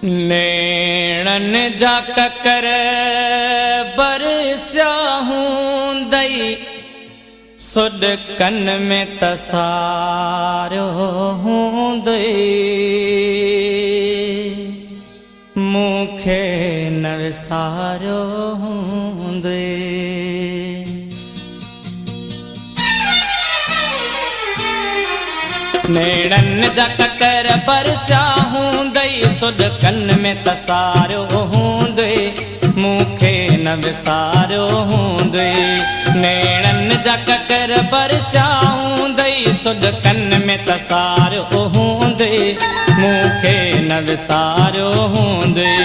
नेणन जा ककर बरस्या हूंदई सुड कन में तसारो हूंदई मूंखे न विसारो हूंदई। नेणन जा ककर बरस्या हूंदई सुड कन में तसारो हूंदई मूंखे न विसारो हूंदई। नेणन जा ककर बरस्या हूंदई सुड कन में तसारो हूंदई मूंखे न विसारो हूंदई।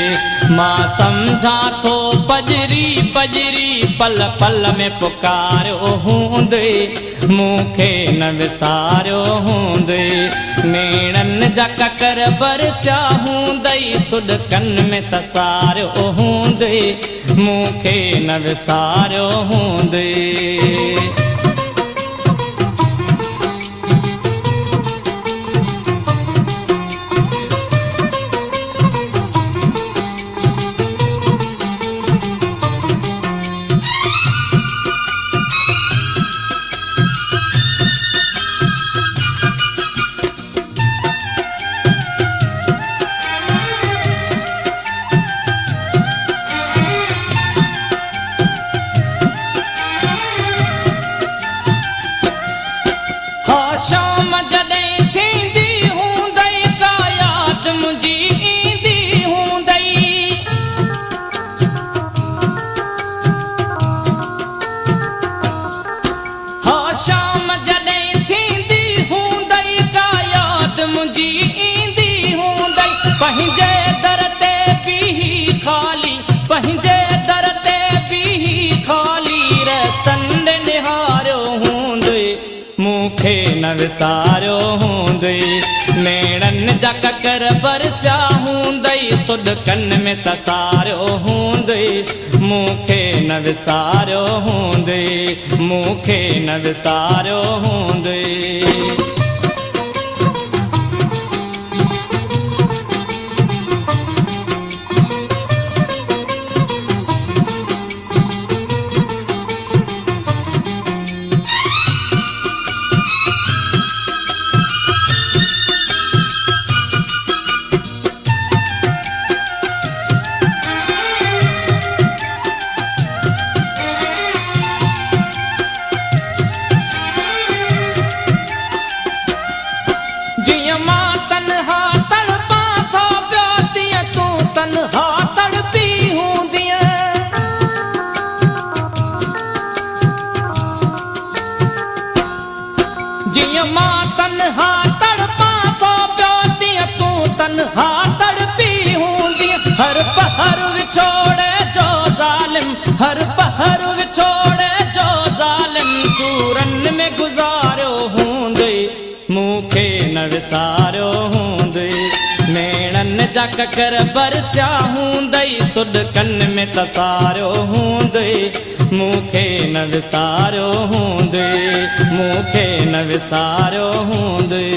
मां सम्झा थो पजरी पजरी पल पल में पुकारो हूंदई मूंखे न विसारो हूंदई। नेणन जा ककर बरस्या हूंदई सुड कन में तसारो हूंदई मूंखे न विसारो हूंदई। शाम जॾहिं थींदी हूंदई का यादि मुंहिंजी ईंदी हूंदई। हा शाम जॾहिं थींदी हूंदई का यादि मुंहिंजी ईंदी हूंदई। पंहिंजे दर ते बीही ख़ाली पंहिंजे दर ते बीही ख़ाली रस्तनि ॾे निहारियो हूंदई मूंखे न विसारो हूंदई। नेणन जा ककर बरस्या हूंदई सुड कन में तसारो हूंदई मूंखे न विसारो हूंदई मूंखे न विसारो हूंदई। जिया मां तन्हा तड़पां थो पियो तीअं तूं तन्हा तड़पी हूंदीअ। जिया मां तन्हा तड़पां थो पियो तीअं तूं तन्हा तड़पी हूंदीअ। हर पहर विछोड़े जो ज़ालिम हर पहर विछोड़े जो ज़ालिम सूरन में गुज़ारियो हूंदई मूंखे न विसारो हूंदई। नेणन जा ककर बरस्या हूंदई सुड कन में तसारो हूंदई मूंखे न विसारो हूंदई मूंखे न विसारो हूंदई।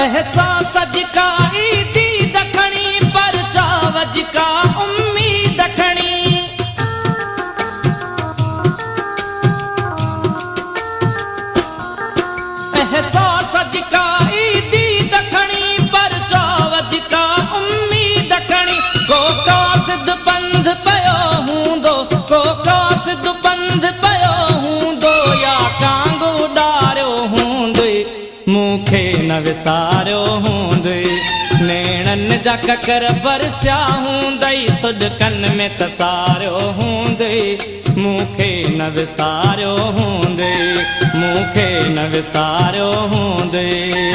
एहसास जिका ईदी दखणी परचाव जिका उम्मीद खणी। एहसास जिका ईदी दखणी परचाव जिका उम्मीद खणी। को कासिद बंद पयो हूंदो को कासिद बंद पयो हूंदो या कांग उॾारियो हूंदई मूंखे न विसारो हूंदई। नेणन जा ककर बरस्या हूंदई सुड कन में तसारो हूंदई मूंखे न विसारो हूंदई मूंखे न विसारो हूंदई।